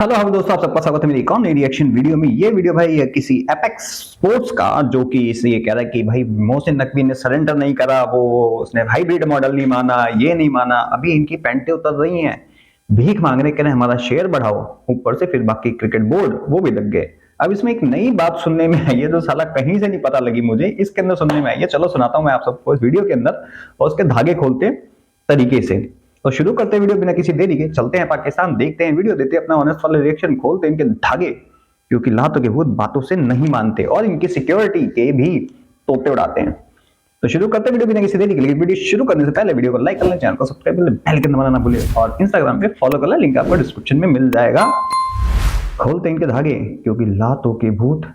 Hello हम दोस्तों, आप सबका स्वागत है मेरी एक और नई रिएक्शन वीडियो में। ये वीडियो भाई है किसी एपेक्स स्पोर्ट्स का, जो कि इसलिए कह रहा है कि भाई मोहसिन नकवी ने सरेंडर नहीं करा, वो उसने हाइब्रिड मॉडल नहीं माना, ये नहीं माना। अभी इनकी पैंटें उतर रही हैं, भीख मांग रहे, कह रहे हमारा शेयर बढ़ाओ। ऊपर से फिर बाकी क्रिकेट बोर्ड वो भी लग गए। अब इसमें एक नई बात सुनने में आई है जो साला कहीं से नहीं पता लगी मुझे, इसके अंदर सुनने में आई है। चलो सुनाता हूं मैं आप सबको इस वीडियो के अंदर, और उसके धागे खोलते तरीके से। तो शुरू करते हैं वीडियो बिना किसी देरी के, चलते हैं पाकिस्तान, देखते हैं वीडियो, देते हैं अपना ऑनेस्ट वाले रिएक्शन, खोलते हैं इनके धागे, क्योंकि लातों के भूत बातों से नहीं मानते और इनकी सिक्योरिटी के भी तोते उड़ाते हैं। तो शुरू करते हैं वीडियो बिना किसी देरी के। वीडियो शुरू करने से पहले वीडियो को लाइक कर लें, चैनल को सब्सक्राइब कर लें, बेल आइकन दबाना ना भूलिए, और इंस्टाग्राम पे फॉलो कर लें, लिंक आपको डिस्क्रिप्शन में मिल जाएगा। खोलते हैं इनके धागे, क्योंकि लातों के भूत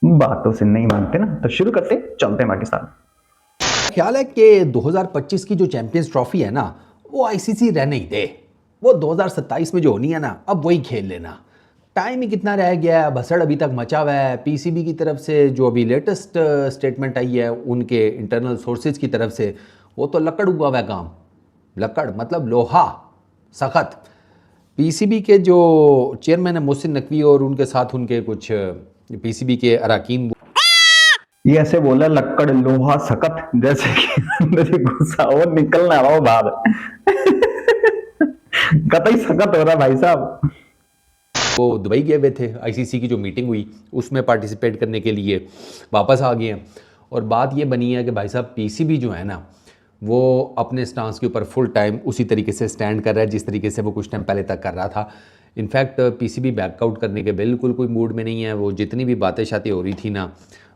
बातों से नहीं मानते ना। तो शुरू करते, चलते हैं पाकिस्तान। ख्याल है कि 2025 की जो चैंपियंस ट्रॉफी है ना, वो आईसीसी रहने ही दे। वो 2027 में जो होनी है ना, अब वही खेल लेना। टाइम ही कितना रह गया है, भसड़ अभी तक मचा हुआ है। पीसीबी की तरफ से जो अभी लेटेस्ट स्टेटमेंट आई है उनके इंटरनल सोर्सेज की तरफ से, वो तो लकड़ हुआ है काम। लकड़ मतलब लोहा, सख्त। पीसीबी के जो चेयरमैन है मोहसिन नकवी, और उनके साथ उनके कुछ पीसीबी के अराकीन, ये ऐसे बोला लक्कड़ लोहा सख्त, जैसे कि अंदर ही घुसा और निकलना रहा हो बाहर। कतई सख्त हो रहा भाई साहब। वो दुबई गए हुए थे, आईसीसी की जो मीटिंग हुई उसमें पार्टिसिपेट करने के लिए वापस आ गए हैं। और बात ये बनी है कि भाई साहब पीसीबी जो है ना, वो अपने स्टांस के ऊपर फुल टाइम उसी तरीके से स्टैंड कर रहा है जिस तरीके से वो कुछ टाइम पहले तक कर रहा था। इनफैक्ट पीसीबी बैकआउट करने के बिल्कुल कोई मूड में नहीं है। वो जितनी भी बातें शातें हो रही थी ना,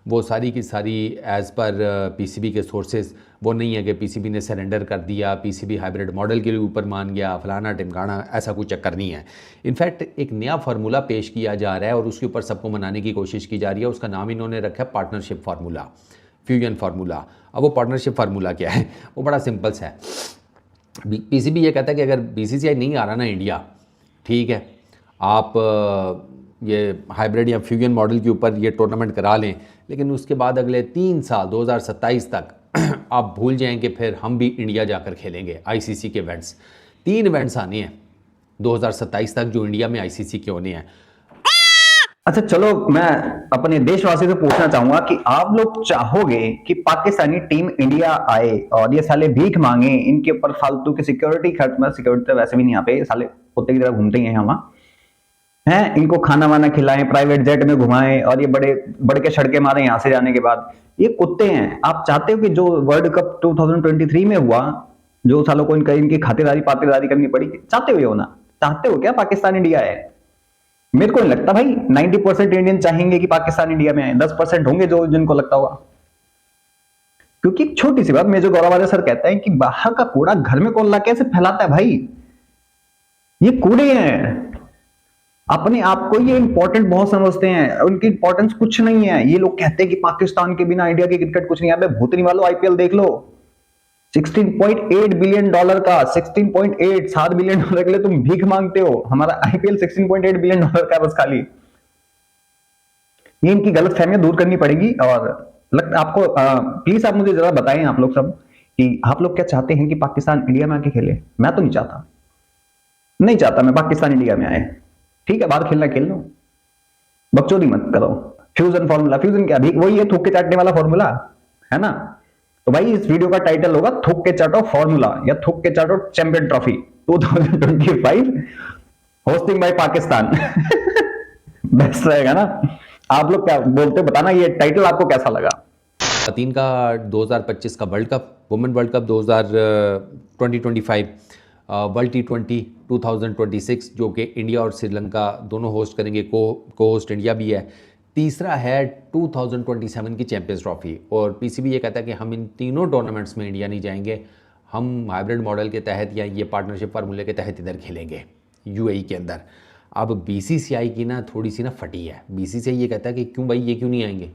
वो सारी की सारी एज़ पर पीसीबी के सोर्सेज वो नहीं है कि पीसीबी ने सरेंडर कर दिया, पीसीबी हाइब्रिड मॉडल के लिए ऊपर मान गया, फलाना टिमकाना, ऐसा कुछ चक्कर नहीं है। इनफैक्ट एक नया फार्मूला पेश किया जा रहा है और उसके ऊपर सबको मनाने की कोशिश की जा रही है। उसका नाम इन्होंने रखा है पार्टनरशिप फार्मूला, फ्यूजन फार्मूला। अब वो पार्टनरशिप फार्मूला क्या है, वो बड़ा सिंपल सा है। पीसीबी ये कहता है कि अगर बीसीसीआई नहीं आ रहा ना इंडिया, ठीक है, आप ये हाइब्रिड या फ्यूजन मॉडल के ऊपर ये टूर्नामेंट करा लें, लेकिन उसके बाद अगले 3 साल 2027 तक आप भूल जाएं कि फिर हम भी इंडिया जाकर खेलेंगे आईसीसी के इवेंट्स। 3 इवेंट्स आने हैं 2027 तक जो इंडिया में आईसीसी के होने हैं। अच्छा चलो, मैं अपने देशवासी से पूछना चाहूंगा कि आप लोग चाहोगे कि पाकिस्तानी टीम इंडिया आए और ये साले भीख मांगे, इनके ऊपर फालतू की सिक्योरिटी खर्च में, सिक्योरिटी तो वैसे भी नहीं, यहाँ पे साले कुत्ते की तरह घूमते ही हैं हम हैं, इनको खाना वाना खिलाएं, प्राइवेट जेट में घुमाएं, और ये बड़े बड़े के सड़के मारे यहाँ से जाने के बाद। ये कुत्ते हैं। आप चाहते हो कि जो वर्ल्ड कप 2023 में हुआ, जो सालों को इनकी खातिरदारी पातिरदारी करनी पड़ी, चाहते हो ये होना? चाहते हो क्या पाकिस्तान इंडिया है? मेरे को नहीं लगता भाई 90% इंडियन चाहेंगे कि पाकिस्तान इंडिया में आए। 10% होंगे जो जिनको लगता होगा। क्योंकि एक छोटी सी बात, मेजर गौरव सर कहते हैं कि बाहर का कूड़ा घर में कौन ला कैसे फैलाता है भाई? ये कूड़े हैं। अपने आप को ये इंपॉर्टेंट बहुत समझते हैं, उनकी इंपॉर्टेंस कुछ नहीं है। ये लोग कहते हैं कि पाकिस्तान के बिना इंडिया की क्रिकेट कुछ नहीं है। भूतनी वालों, आईपीएल देख लो, $16.8 बिलियन का, 7 बिलियन डॉलर के लिए तुम भीख मांगते हो। हमारा आईपीएल $16.8 बिलियन का है बस खाली। ये इनकी गलत फहमियां दूर करनी पड़ेगी। और आपको प्लीज आप मुझे जरा बताएं, आप लोग सब, कि आप लोग क्या चाहते हैं कि पाकिस्तान इंडिया में आके खेले? मैं तो नहीं चाहता, नहीं चाहता मैं पाकिस्तान इंडिया में आए। ठीक है, बाहर खेलना खेल लो, बकचोदी मत करो। फ्यूजन फॉर्मूला, फ्यूजन क्या, भीख वही है, थूक के चाटने वाला फॉर्मूला है ना। तो भाई इस वीडियो का टाइटल होगा थूक के चाटो फॉर्मूला, या थूक के चाटो champion trophy 2025 hosting by Pakistan. Best रहेगा ना। आप लोग क्या बोलते हो, बताना ये टाइटल आपको कैसा लगा। तीन का 2025 का world cup, women world cup 2025, world T20 2026 जो कि इंडिया और श्रीलंका दोनों होस्ट करेंगे, को होस्ट इंडिया भी है। तीसरा है 2027 की चैंपियंस ट्रॉफी। और पीसीबी ये कहता है कि हम इन तीनों टूर्नामेंट्स में इंडिया नहीं जाएंगे, हम हाइब्रिड मॉडल के तहत या ये पार्टनरशिप फार्मूले के तहत इधर खेलेंगे यूएई के अंदर। अब बीसीसीआई की ना थोड़ी सी ना फटी है। बीसीसीआई ये कहता है कि क्यों भाई, ये क्यों नहीं आएंगे,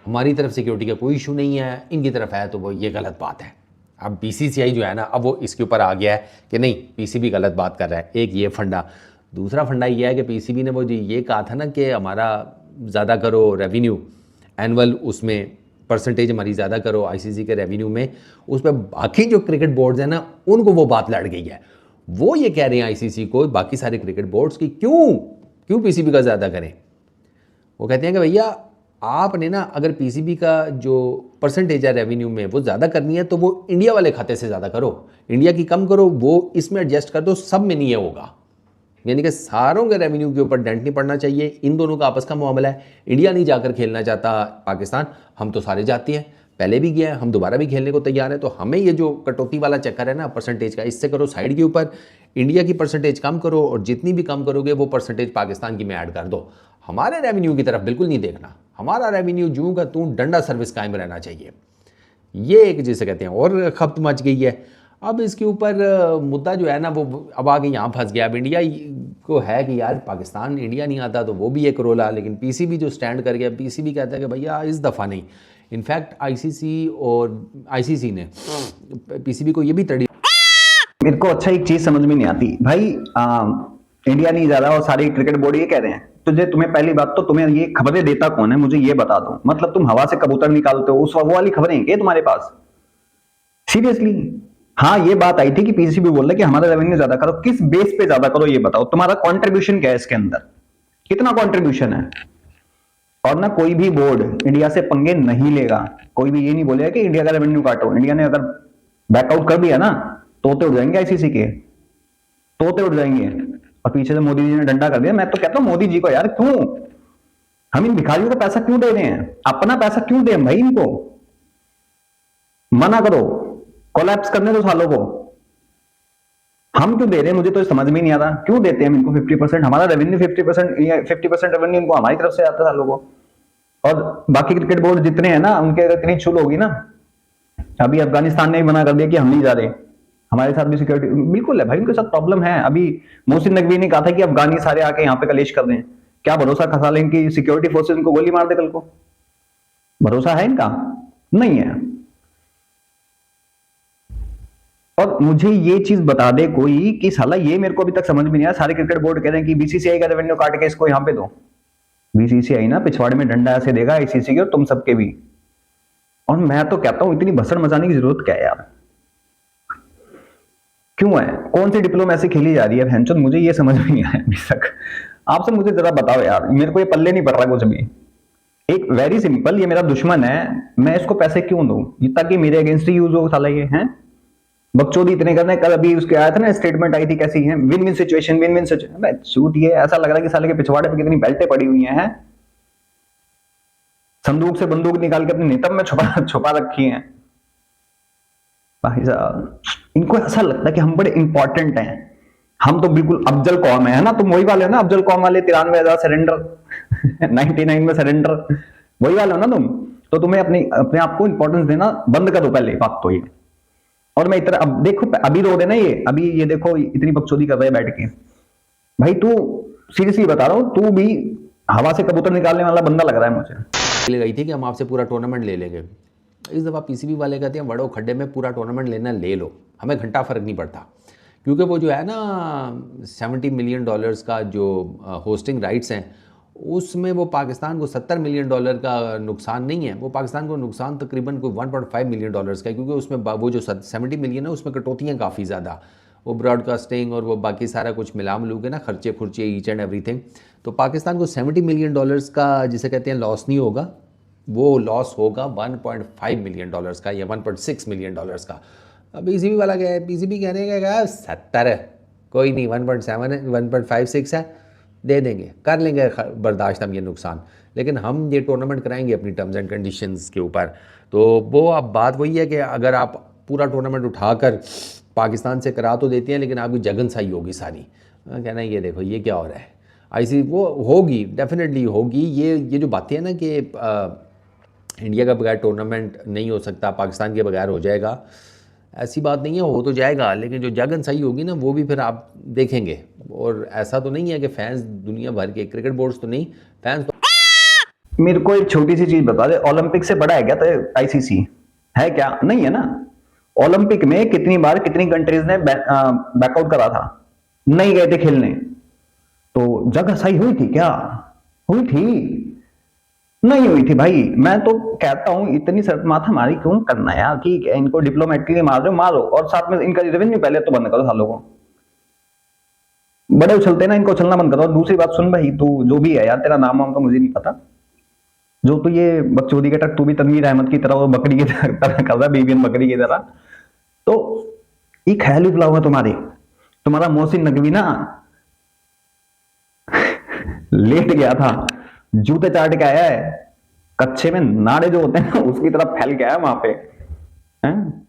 हमारी तरफ सिक्योरिटी का कोई इशू नहीं है, इनकी तरफ है तो वो ये गलत बात है। अब बीसीसीआई जो है ना, अब वो इसके ऊपर आ गया है कि नहीं, पीसीबी गलत बात कर रहा है। एक ये फंडा। दूसरा फंडा ये है कि पीसीबी ने वो जो ये कहा था ना कि हमारा ज़्यादा करो रेवेन्यू एनुअल, उसमें परसेंटेज हमारी ज़्यादा करो आईसीसी के रेवेन्यू में, उस पर बाकी जो क्रिकेट बोर्ड्स हैं ना, उनको वो बात लड़ गई है। वो ये कह रहे हैं आईसीसी को, बाकी सारे क्रिकेट बोर्ड्स की, क्यों क्यों पीसीबी का ज़्यादा करें? वो कहते हैं कि भैया आपने ना अगर पीसीबी का जो परसेंटेज है रेवेन्यू में वो ज़्यादा करनी है तो वो इंडिया वाले खाते से ज़्यादा करो, इंडिया की कम करो, वो इसमें एडजस्ट कर दो, सब में नहीं है होगा। यानी कि सारों के रेवेन्यू के ऊपर डेंट नहीं पड़ना चाहिए, इन दोनों का आपस का मामला है। इंडिया नहीं जाकर खेलना चाहता पाकिस्तान, हम तो सारे जाते हैं, पहले भी गया है, हम दोबारा भी खेलने को तैयार हैं। तो हमें ये जो कटौती वाला चक्कर है ना परसेंटेज का, इससे करो साइड के ऊपर, इंडिया की परसेंटेज कम करो और जितनी भी कम करोगे वो परसेंटेज पाकिस्तान की में ऐड कर दो। हमारे रेवेन्यू की तरफ बिल्कुल नहीं देखना, हमारा रेवेन्यू जूं का तूं डंडा सर्विस कायम रहना चाहिए। ये एक जिसे कहते हैं और खपत मच गई है। अब इसके ऊपर मुद्दा जो है ना वो अब आगे यहाँ फंस गया। अब इंडिया को है कि यार पाकिस्तान इंडिया नहीं आता, तो वो भी एक रोला, लेकिन पीसीबी जो स्टैंड कर गया, पीसीबी कहता है कि भैया इस दफ़ा नहीं। इनफैक्ट आईसीसी ने पीसीबी को ये भी तड़ी। मेरे को अच्छा एक चीज समझ में नहीं आती भाई, इंडिया नहीं जा रहा और सारे क्रिकेट बोर्ड ये कह रहे हैं, तुझे तुम्हें पहली बात तो तुम्हें ये खबरें देता कौन है, मुझे ये बता दो। मतलब तुम हवा से कबूतर निकालते हो, उस वो वाली खबरें हैं क्या तुम्हारे पास? सीरियसली? हाँ, ये बात आई थी कि पीसीबी बोल रहा है कि हमारा रेवेन्यू ज्यादा करो, किस बेस पे ज्यादा करो ये बताओ, तुम्हारा कंट्रीब्यूशन क्या है इसके अंदर, कितना कंट्रीब्यूशन है? और ना कोई भी बोर्ड इंडिया से पंगे नहीं लेगा, कोई भी ये नहीं बोलेगा कि इंडिया का रेवेन्यू काटो। इंडिया ने अगर बैकआउट कर दिया ना, तोते उड़ जाएंगे आईसीसी के, तोते उड़ जाएंगे। और पीछे से मोदी जी ने डंडा कर दिया। मैं तो कहता हूं मोदी जी को, यार क्यों हम इन भिखारियों को पैसा क्यों दे रहे हैं, अपना पैसा क्यों दे भाई, इनको मना करो, कोलैप्स करने दो सालों को। हम क्यों दे रहे हैं, मुझे तो समझ में नहीं आता क्यों देते हैं इनको 50%, हमारा रेवेन्यू 50% रेवेन्यू इनको हमारी तरफ से आता है सालों को। और बाकी क्रिकेट बोर्ड जितने हैं ना, उनके अगर इतनी छूल होगी ना, अभी अफगानिस्तान ने भी मना कर दिया कि हम नहीं जा रहे, हमारे साथ भी सिक्योरिटी बिल्कुल है भाई, उनके साथ प्रॉब्लम है। अभी मोहसिन नकवी ने कहा था कि अफगानी सारे आके यहाँ पे कलेश कर दें, क्या भरोसा खसा लें कि सिक्योरिटी फोर्सेस इनको गोली मार दे कल को? भरोसा है इनका? नहीं है। और मुझे ये चीज बता दे कोई कि साला, ये मेरे को अभी तक समझ में नहीं आया, सारे क्रिकेट बोर्ड कह रहे हैं कि बीसीसीआई का रेवेन्यू काट के इसको यहाँ पे दो। बीसीसीआई ना पिछवाड़े में डंडा ऐसे देगा आईसीसी के और तुम सबके भी। और मैं तो कहता हूं इतनी भसड़ मचाने की जरूरत क्या है यार, क्यों है? कौन सी डिप्लोमेसी खेली जा रही है भैंचोद, मुझे ये समझ में नहीं आया अभी तक। आपसे मुझे जरा बताओ यार, मेरे को ये पल्ले नहीं पड़ रहा कुछ भी। एक वेरी सिंपल, ये मेरा दुश्मन है, मैं इसको पैसे क्यों दूं ताकि मेरे अगेंस्ट ही यूज हो साला ये है? बकचोदी इतने करने। कल अभी उसके आया था ना, स्टेटमेंट आई थी कैसी है, win win situation, win win situation. छूट ये ऐसा लग रहा है कि साले के पिछवाड़े पे कितनी बेल्टें पड़ी हुई हैं, संदूक से बंदूक निकाल के अपने नितंब में छुपा रखी हैं। भाई साहब, इनको ऐसा लगता है कि हम बड़े इंपॉर्टेंट हैं, हम तो बिल्कुल अफजल कौम है ना। तुम वही वाले हो ना अफजल कौम वाले, 93,000 सरेंडर 99 में सरेंडर, वही वाले हो ना तुम। तो तुम्हें अपने आप को इंपॉर्टेंस देना बंद करो पहले बात तो ये। और मैं इतना, अब देखो अभी रो रहे ना ये, अभी ये देखो इतनी बकचोदी कर रहे हैं बैठ के। भाई तू सीरियसली बता रहा हूं, तू भी हवा से कबूतर निकालने वाला बंदा लग रहा है मुझे। गई थी कि हम आपसे पूरा टूर्नामेंट ले लेंगे। इस दफ़ा पीसीबी वाले कहते हैं बड़ो खड्डे में पूरा टूर्नामेंट लेना ले लो, हमें घंटा फ़र्क नहीं पड़ता। क्योंकि वो जो है ना $70 मिलियन का जो होस्टिंग राइट्स हैं, उसमें वो पाकिस्तान को $70 मिलियन का नुकसान नहीं है, वो पाकिस्तान को नुकसान तकरीबन कोई $1.5 मिलियन का है। क्योंकि उसमें वो जो 70 मिलियन है उसमें कटौतियाँ काफ़ी ज़्यादा, वो ब्रॉडकास्टिंग और वो बाकी सारा कुछ मिला मिलू के ना, खर्चे खुर्चे ईच एंड एवरीथिंग। तो पाकिस्तान को $70 मिलियन का जिसे कहते हैं लॉस नहीं होगा, वो लॉस होगा $1.5 मिलियन का या $1.6 मिलियन का। अब पीसीबी वाला क्या है, पीसीबी कहने का 70 कोई नहीं, 1.7 1.56 है, दे देंगे, कर लेंगे बर्दाश्त हम ये नुकसान, लेकिन हम ये टूर्नामेंट कराएंगे अपनी टर्म्स एंड कंडीशंस के ऊपर। तो वो अब बात वही है कि अगर आप पूरा टूर्नामेंट उठाकर पाकिस्तान से करा तो देते हैं, लेकिन आपकी जगन सही होगी सारी। कहना ये देखो ये क्या हो रहा है, ऐसी वो होगी, डेफिनेटली होगी। ये जो बातें हैं ना कि इंडिया का बगैर टूर्नामेंट नहीं हो सकता, पाकिस्तान के बगैर हो जाएगा, ऐसी बात नहीं है, हो तो जाएगा, लेकिन जो जगन सही होगी ना वो भी फिर आप देखेंगे। और ऐसा तो नहीं है कि फैंस दुनिया भर के क्रिकेट बोर्ड्स तो नहीं, फैंस तो। मेरे को एक छोटी सी चीज बता दे, ओलंपिक से बड़ा है क्या तो आईसीसी है क्या? नहीं है ना। ओलंपिक में कितनी बार कितनी कंट्रीज ने बैकआउट करा था, नहीं गए थे खेलने, तो जगह सही हुई थी क्या? हुई थी? नहीं हुई थी भाई। मैं तो कहता हूं इतनी माथा मारी क्यों करना यार, ठीक है इनको डिप्लोमेटिकली मार रहे हो मारो, और साथ में इनका रेवेन्यू पहले तो बंद करो सालों को। बड़े उछलते ना, इनको उछलना बंद करो। और दूसरी बात सुन भाई, तू जो भी है यार, तेरा नाम वाम तो मुझे नहीं पता, जो तू ये बकचोदी का टक, तू भी तनवीर अहमद की तरह वो बकरी की तरह कर रहा है, बीबीएन बकरी की तरह। तो एक ख्याल बुला हुआ तुम्हारा मोहसिन नकवी ना लेट गया था, जूते चाट के आया है, कच्चे में नाड़े जो होते हैं ना उसकी तरफ फैल गया है वहां पे, हैं?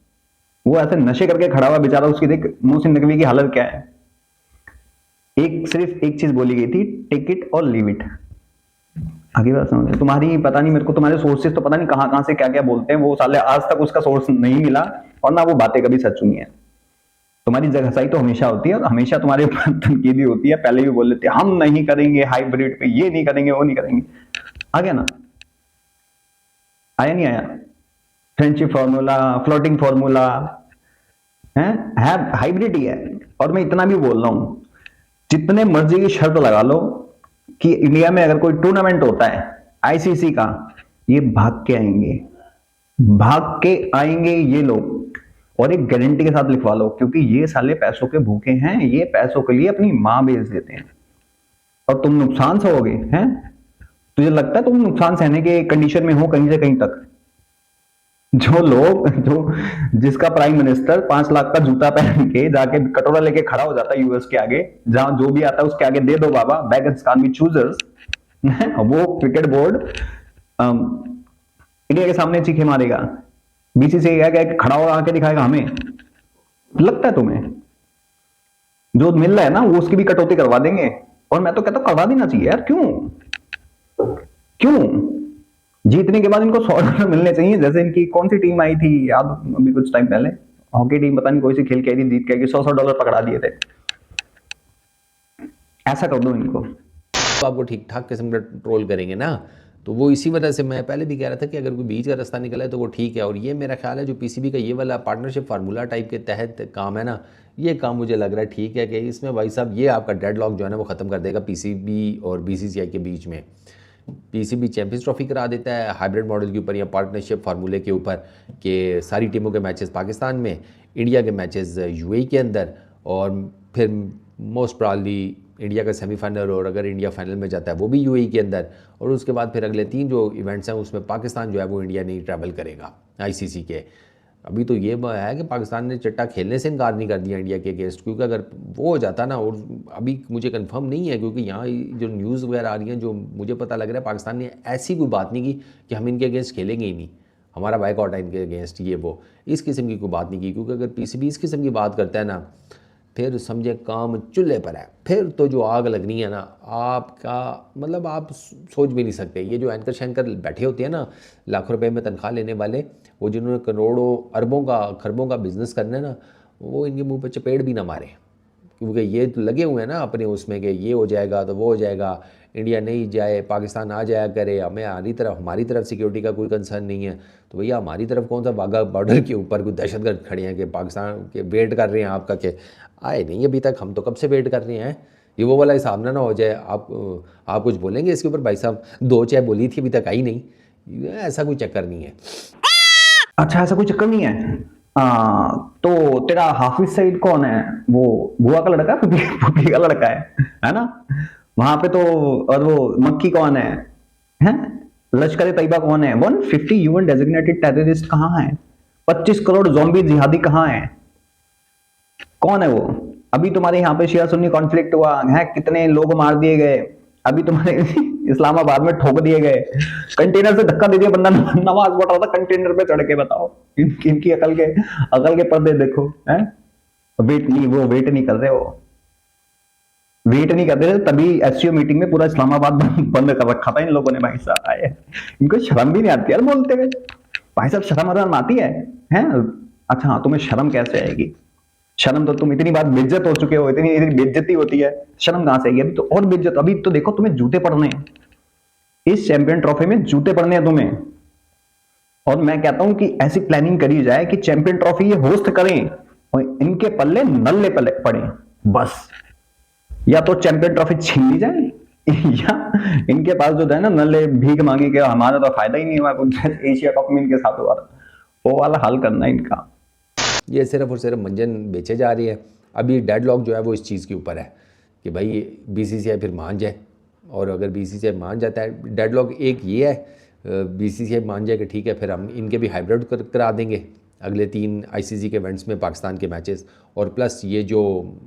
वो ऐसे नशे करके खड़ा हुआ बेचारा, उसकी देख मोहसिन नकवी की हालत क्या है। सिर्फ एक चीज बोली गई थी, टेक इट और लीव इट। आगे बात समझ, तुम्हारी पता नहीं मेरे को, तुम्हारे सोर्सेस तो पता नहीं कहां कहां से क्या क्या बोलते हैं, वो साले आज तक उसका सोर्स नहीं मिला, और ना वो बातें कभी सच हुई हैं। तुम्हारी जगहसाई तो हमेशा होती है, और हमेशा तुम्हारे ऊपर तनकीदी होती है। पहले भी बोल लेते हम नहीं करेंगे हाइब्रिड पे, ये नहीं करेंगे, वो नहीं करेंगे। आ गया ना, आया नहीं आया? फ्रेंडशिप फॉर्मूला, फ्लोटिंग फॉर्मूला है हाइब्रिड ही है। और मैं इतना भी बोल रहा हूं, जितने मर्जी की शर्त लगा लो कि इंडिया में अगर कोई टूर्नामेंट होता है आईसीसी का, ये भाग के आएंगे ये लोग, और एक गारंटी के साथ लिखवा लो, क्योंकि ये साले पैसों के भूखे हैं, ये पैसों के लिए अपनी मां बेच देते हैं, और तुम नुकसान सहोगे। हैं, तुझे लगता है तुम नुकसान सहने के कंडीशन में हो कहीं से कहीं तक? जिसका प्राइम मिनिस्टर 5 लाख का जूता पहन के जाके कटोरा लेके खड़ा हो जाता है यूएस के आगे, जहां जो भी आता है उसके आगे दे दो बाबा, बेगर्स कांट बी चूजर्स। वो क्रिकेट बोर्ड इंडिया के सामने चीखे मारेगा, बीसीसीआई क्या खड़ा होगा आके दिखाएगा हमें? लगता है तुम्हें जो मिल रहा है ना वो उसकी भी कटौती करवा देंगे? और मैं तो कहता हूं करवा देना चाहिए यार। क्यों जीतने के बाद इनको $100 मिलने चाहिए। जैसे इनकी कौन सी टीम आई थी याद, अभी कुछ टाइम पहले हॉकी टीम, पता नहीं कोई सी खेल के आई थी, जीत के आई, $100 पकड़ा दिए थे। ऐसा कर दो इनको। तो आपको ठीक ठाक किस्म का ट्रोल करेंगे ना, तो वो इसी वजह से मैं पहले भी कह रहा था कि अगर कोई बीच का रास्ता निकला है तो वो ठीक है। और ये मेरा ख्याल है जो पीसीबी का ये वाला पार्टनरशिप फार्मूला टाइप के तहत काम है ना, ये काम मुझे लग रहा है ठीक है कि इसमें भाई साहब ये आपका डेडलॉक जो है ना वो ख़त्म कर देगा पीसीबी और बीसीसीआई के बीच में। पीसीबी चैंपियंस ट्रॉफी करा देता है हाइब्रिड मॉडल के ऊपर या पार्टनरशिप फार्मूले के ऊपर, कि सारी टीमों के मैचेस पाकिस्तान में, इंडिया के मैचेस यूएई के अंदर, और फिर मोस्ट प्रॉब्ली इंडिया का सेमीफाइनल, और अगर इंडिया फाइनल में जाता है वो भी यूएई के अंदर, और उसके बाद फिर अगले 3 जो इवेंट्स हैं उसमें पाकिस्तान जो है वो इंडिया नहीं ट्रैवल करेगा आईसीसी के। अभी तो ये है कि पाकिस्तान ने चिट्टा खेलने से इनकार नहीं कर दिया इंडिया के अगेंस्ट, क्योंकि अगर वो हो जाता ना, और अभी मुझे कंफर्म नहीं है क्योंकि यहाँ जो न्यूज़ वगैरह आ रही हैं, जो मुझे पता लग रहा है पाकिस्तान ने ऐसी कोई बात नहीं की कि हम इनके अगेंस्ट खेलेंगे ही नहीं, हमारा बाइकआउट है इनके अगेंस्ट, ये वो इस किस्म की कोई बात नहीं की। क्योंकि अगर पीसीबी इस किस्म की बात करता है ना, फिर समझे काम चूल्हे पर है, फिर तो जो आग लगनी है ना आपका, मतलब आप सोच भी नहीं सकते। ये जो एंकर शैंकर बैठे होते हैं ना लाखों रुपए में तनख्वाह लेने वाले, वो जिन्होंने करोड़ों अरबों का खरबों का बिजनेस करना है ना, वो इनके मुंह पे चपेट भी ना मारे, क्योंकि ये तो लगे हुए हैं ना अपने उसमें कि ये हो जाएगा तो वो हो जाएगा, इंडिया नहीं जाए पाकिस्तान आ जाया करे, हमारी तरफ सिक्योरिटी का कोई कंसर्न नहीं है। तो भैया हमारी तरफ कौन सा वाघा बॉर्डर के ऊपर कोई दहशतगर्द खड़े हैं कि पाकिस्तान के वेट कर रहे हैं आपका, कि आए नहीं अभी तक, हम तो कब से वेट कर रहे हैं। ये वो वाला हिसाब ना हो जाए, आप कुछ बोलेंगे इसके ऊपर? भाई साहब 2 चाय बोली थी अभी तक आई नहीं, ऐसा कोई चक्कर नहीं है। अच्छा ऐसा कोई चक्कर नहीं है। तो तेरा हाफिज सईद कौन है? वो बुआ का लड़का, पुपी का लड़का है ना? वहां पे तो, और वो मक्की कौन है? लश्कर तैयबा कौन है? 150 यूएन डेजिग्नेटेड टेररिस्ट कहाँ है? 25 करोड़ ज़ॉम्बी जिहादी कहाँ है? कौन है वो? अभी तुम्हारे यहाँ पे शिया सुन्नी कॉन्फ्लिक्ट हुआ है, कितने लोग मार दिए गए, अभी तुम्हारे इस्लामाबाद में ठोक दिए गए, कंटेनर से धक्का दे दिया बंदा, नमाज पढ़ रहा था कंटेनर पे चढ़ के। बताओ इनकी अकल के पर्दे देखो। हैं, वेट नहीं कर रहे, वो वेट नहीं कर रहे, तभी एससीओ मीटिंग में पूरा इस्लामाबाद बंद कर रखा था इन लोगों ने। भाई साहब आए, इनको शर्म भी नहीं आती यार बोलते हुए। भाई साहब शर्म आती है? अच्छा हाँ, तुम्हें शर्म कैसे आएगी? शर्म तो तुम इतनी बार बेइज्जत हो चुके हो, इतनी बेइज्जती होती है, शर्म कहां से आएगी? अभी तो और बेइज्जत। अभी तो देखो तुम्हें जूते पड़ने हैं, इस चैंपियन ट्रॉफी में जूते पड़ने हैं तुम्हें। और मैं कहता हूं कि ऐसी प्लानिंग करी जाए कि चैंपियन ट्रॉफी ये होस्ट करें और इनके पल्ले नल्ले पड़े बस। या तो चैंपियन ट्रॉफी छीन ली जाए, या इनके पास जो है ना नल्ले भीख मांगे कि हमारा तो फायदा ही नहीं हुआ, एशिया कप में इनके साथ हुआ, वो वाला हल करना इनका। ये सिर्फ और सिर्फ मंजन बेचे जा रही है। अभी डेडलॉक जो है वो इस चीज़ के ऊपर है कि भाई बीसीसीआई फिर मान जाए, और अगर बीसीसीआई मान जाता है, डेडलॉक एक ये है, बीसीसीआई मान जाए कि ठीक है फिर हम इनके भी हाइब्रिड करा देंगे अगले 3 आईसीसी के इवेंट्स में पाकिस्तान के मैचेस, और प्लस ये जो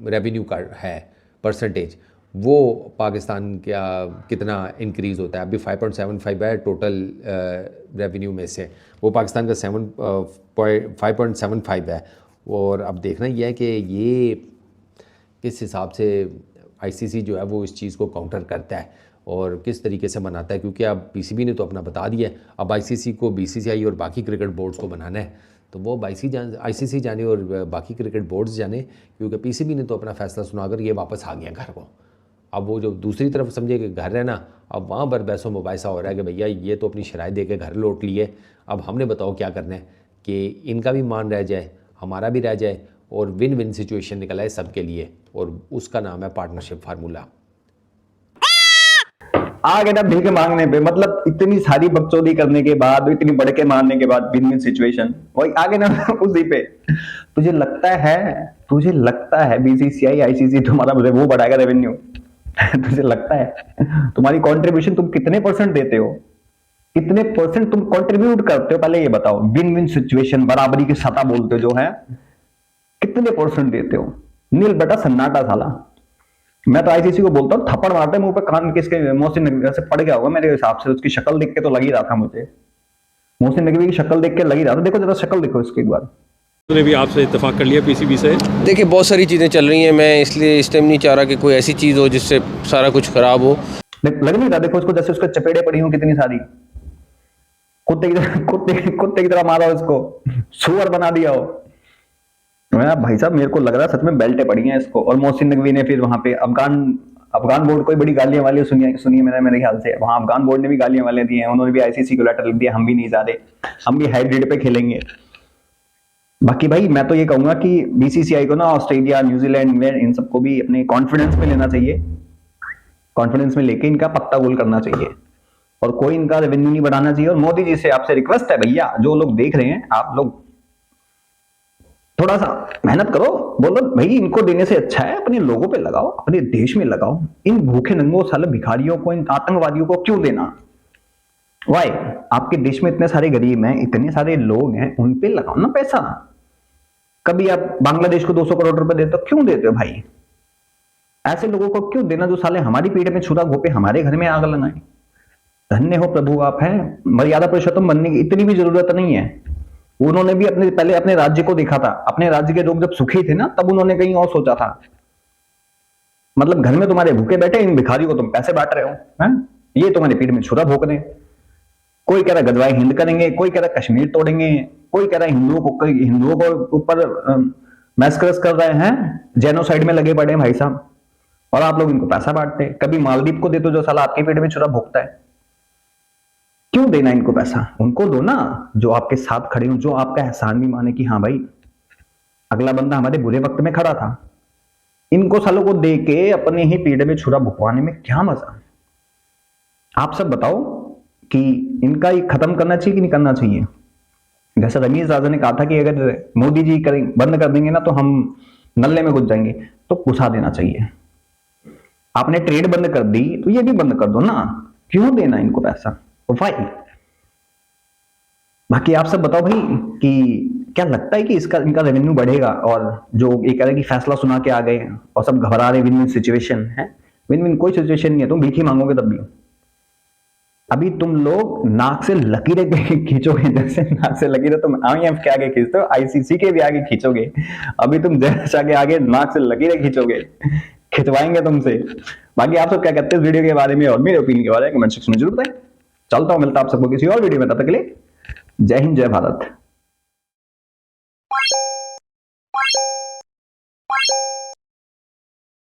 रेवेन्यू का है परसेंटेज वो पाकिस्तान का कितना इंक्रीज़ होता है। अभी 5.75 है टोटल रेवेन्यू में से, वो पाकिस्तान का 5.75 है। और अब देखना यह है कि ये किस हिसाब से आईसीसी जो है वो इस चीज़ को काउंटर करता है और किस तरीके से मनाता है, क्योंकि अब पीसीबी ने तो अपना बता दिया है, अब आईसीसी को बीसीसीआई और बाकी क्रिकेट बोर्ड्स को बनाना है, तो वो आईसीसी जाने और बाकी क्रिकेट बोर्ड्स जाने, क्योंकि पीसीबी ने तो अपना फैसला सुनाकर ये वापस आ गया घर को। अब वो जो दूसरी तरफ समझे कि घर रहना, अब वहाँ पर बहसों मुबाहिसा हो रहा है कि भैया ये तो अपनी शराइ दे के घर लौट लिए, अब हमने बताओ क्या करना है कि इनका भी मान रह जाए, हमारा भी रह जाए, और विन विन सिचुएशन निकला है सबके लिए, और उसका नाम है पार्टनरशिप फार्मूला। आगे ना भीख मांगने पे, मतलब इतनी सारी बकचोदी करने के बाद, इतनी बड़के मारने के बाद विन विन सिचुएशन, वही आगे ना उसी पे। तुझे लगता है बीसीसीआई आईसीसी तुम्हारा वो बढ़ाएगा रेवेन्यू? तुझे लगता है? तुम्हारी कंट्रीब्यूशन तुम कितने % देते हो? कितने % तुम कंट्रीब्यूट करते हो? पहले ये बताओ। विन विन सिचुएशन, बराबरी की सत्ता बोलते हो जो है, कितने % देते हो? नील बेटा सन्नाटा साला। मैं तो आईसीसी को बोलता हूँ थप्पड़ मारते मुंह पे, कान किसके मोहसिन नकवी से पड़ गया होगा मेरे हिसाब से, उसकी शक्ल देख के तो लग ही रहा था मुझे, मोहसिन नकवी की शक्ल देख के लग ही रहा था। देखो जरा शक्ल देखो इसकी एक बार। ने भी आपसे इत्तेफाक कर लिया पीसीबी से? देखिए बहुत सारी चीज़ें चल रही हैं, मैं इसलिए इस टाइम नहीं चाह रहा कि कोई ऐसी चीज़ हो जिससे सारा कुछ खराब हो। लग नहीं रहा? देखो उसको, जैसे उसको चपेड़े पड़ी हो कितनी सारी, कुत्ते की तरह मारा हो उसको, सुअर बना दिया हो। भाई साहब मेरे को लग रहा है सच में बेल्टें पड़ी हैं इसको। और मोहसिन नकवी ने फिर वहां पे अफगान बोर्ड को बड़ी गालियां वाली सुनिए मेरे ख्याल से वहां अफगान बोर्ड ने भी गालियां वाले दी हैं, उन्होंने भी आईसीसी को लेटर लिख दिया, हम भी नहीं जा रहे, हम भी हाइब्रिड पे खेलेंगे। बाकी भाई मैं तो ये कहूंगा कि बीसीसीआई को ना ऑस्ट्रेलिया, न्यूजीलैंड, इंग्लैंड, इन सबको भी अपने कॉन्फिडेंस में लेना चाहिए, कॉन्फिडेंस में लेके इनका पत्ता गोल करना चाहिए, और कोई इनका रेवेन्यू नहीं बढ़ाना चाहिए। और मोदी जी से आपसे रिक्वेस्ट है भैया, जो लोग देख रहे हैं, आप लोग थोड़ा सा मेहनत करो, बोलो भाई इनको देने से अच्छा है अपने लोगों पे लगाओ, अपने देश में लगाओ। इन भूखे नंगों साले भिखारियों को, इन आतंकवादियों को क्यों देना? वाई? आपके देश में इतने सारे गरीब हैं, इतने सारे लोग हैं, उन पे लगाओ ना पैसा। कभी आप बांग्लादेश को 200 करोड़ रुपए देते हो, क्यों देते हो भाई? ऐसे लोगों को क्यों देना जो साले हमारी पीठ में छुरा घोपे, हमारे घर में आग लगाए? धन्य हो प्रभु आप हैं। मर्यादा पुरुषोत्तम बनने की इतनी भी जरूरत नहीं है। उन्होंने भी पहले अपने राज्य को देखा था, अपने राज्य के लोग जब सुखी थे ना, तब उन्होंने कहीं और सोचा था। मतलब घर में तुम्हारे भूखे बैठे, इन भिखारियों को तुम पैसे बांट रहे हो, हैं? ये तुम्हारे पीठ में छुरा भोंक रहे हैं। कोई कह रहा गजवाए हिंद करेंगे, कोई कह रहा कश्मीर तोड़ेंगे, कोई कह रहा हिंदुओं को ऊपर मैस्करस कर रहे हैं, जेनोसाइड में लगे पड़े हैं भाई साहब, और आप लोग इनको पैसा बांटते हैं। कभी मालदीव को देते जो साला आपके पेट में छुरा भोंकता है। क्यों देना इनको पैसा? उनको दो ना जो आपके साथ खड़े हो, जो आपका एहसान भी माने कि हाँ भाई अगला बंदा हमारे बुरे वक्त में खड़ा था। इनको सालों को दे के अपने ही पेट में छुरा भुकवाने में क्या मजा? आप सब बताओ कि इनका ये खत्म करना चाहिए कि नहीं करना चाहिए? जैसे रमीज राजा ने कहा था कि अगर मोदी जी बंद कर देंगे ना तो हम नल्ले में घुस जाएंगे, तो घुसा देना चाहिए। आपने ट्रेड बंद कर दी तो ये भी बंद कर दो ना, क्यों देना इनको पैसा? वाई? बाकी आप सब बताओ भाई कि क्या लगता है कि इनका रेवेन्यू बढ़ेगा? और जो ये कह रहे कि फैसला सुना के आ गए और सब घबरा रहे, विन विन सिचुएशन है। विन विन कोई सिचुएशन नहीं है, तुम भीख ही मांगोगे तब भी। अभी तुम लोग नाक से लकीरें खींचोगे, जैसे नाक से लकीरें तुम IMF के आगे खींचते हो, आईसीसी के भी आगे खींचोगे। अभी तुम जैसा के आगे नाक से लकीरें खींचोगे, खिंचवाएंगे तुमसे। बाकी आप सब क्या कहते हैं इस वीडियो के बारे में और मेरे ओपिनियन के बारे में कमेंट सेक्शन में जरूर बताएं। चलता हूं, मिलता आप सबको किसी और वीडियो में, तब तक के लिए जय हिंद, जय भारत।